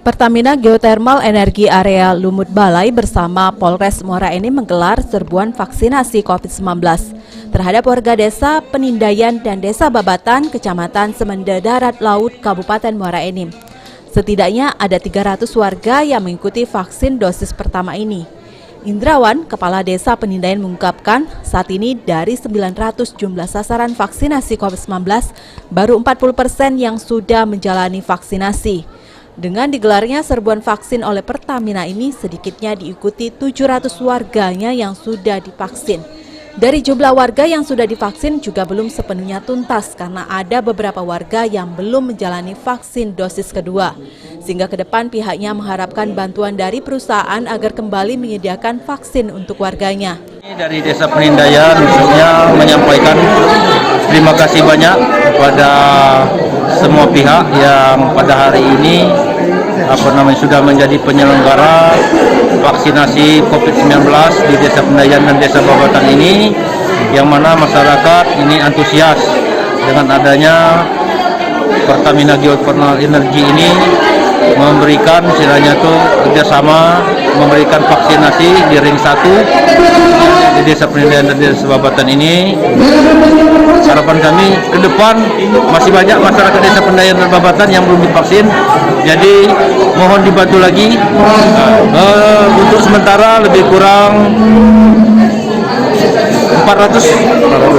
Pertamina Geothermal Energi Area Lumut Balai bersama Polres Muara Enim menggelar serbuan vaksinasi COVID-19 terhadap warga desa Penindayan dan Desa Babatan, Kecamatan Semende Darat Laut, Kabupaten Muara Enim. Setidaknya ada 300 warga yang mengikuti vaksin dosis pertama ini. Indrawan, Kepala Desa Penindayan mengungkapkan saat ini dari 900 jumlah sasaran vaksinasi COVID-19, baru 40% yang sudah menjalani vaksinasi. Dengan digelarnya serbuan vaksin oleh Pertamina ini, sedikitnya diikuti 700 warganya yang sudah divaksin. Dari jumlah warga yang sudah divaksin juga belum sepenuhnya tuntas karena ada beberapa warga yang belum menjalani vaksin dosis kedua. Sehingga ke depan pihaknya mengharapkan bantuan dari perusahaan agar kembali menyediakan vaksin untuk warganya. Dari Desa Penindayan khususnya menyampaikan terima kasih banyak kepada semua pihak yang pada hari ini sudah menjadi penyelenggara vaksinasi COVID-19 di Desa Penindayan dan Desa Babatan ini, yang mana masyarakat ini antusias dengan adanya Pertamina Geothermal Energi ini memberikan istilahnya tuh kerjasama memberikan vaksinasi di ring 1 di Desa Penindayan dan Desa Babatan ini. Harapan kami ke depan masih banyak masyarakat Desa Penindayan dan Babatan yang belum divaksin, jadi mohon dibantu lagi. Untuk sementara lebih kurang 400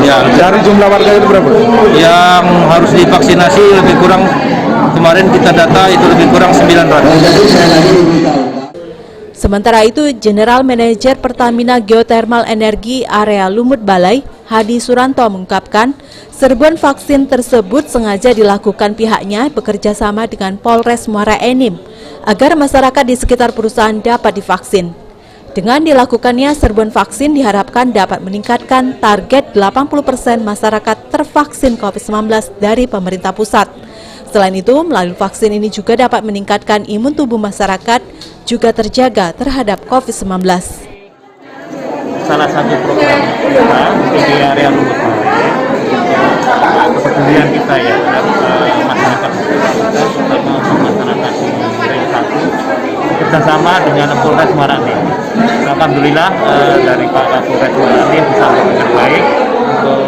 ya. Dari jumlah warga itu berapa? Yang harus divaksinasi lebih kurang, kemarin kita data itu lebih kurang 900. Sementara itu, General Manager Pertamina Geothermal Energi Area Lumut Balai, Hadi Suranto mengungkapkan, serbuan vaksin tersebut sengaja dilakukan pihaknya bekerja sama dengan Polres Muara Enim agar masyarakat di sekitar perusahaan dapat divaksin. Dengan dilakukannya serbuan vaksin diharapkan dapat meningkatkan target 80% masyarakat tervaksin COVID-19 dari pemerintah pusat. Selain itu, melalui vaksin ini juga dapat meningkatkan imun tubuh masyarakat juga terjaga terhadap COVID-19. Salah satu program kita di area Lumut Balai, kepedulian kita ya masyarakat kita, terutama masyarakat di ring 1, bersama dengan Polres Muara Enim. Alhamdulillah dari Pak Kapolres Muara Enim bisa bekerja baik untuk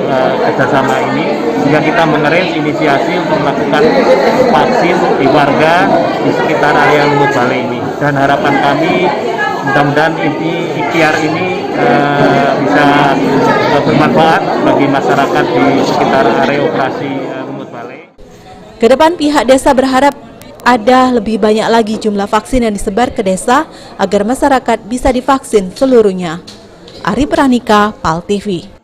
kerjasama ini, sehingga kita mengeris inisiasi untuk melakukan vaksin di warga di sekitar area Lumut Balai ini. Dan harapan kami mudah-mudahan ikhtiar ini bisa bermanfaat bagi masyarakat di sekitar area operasi Lumut Balai. Kedepan pihak desa berharap ada lebih banyak lagi jumlah vaksin yang disebar ke desa agar masyarakat bisa divaksin seluruhnya. Ari Pranika, PAL TV.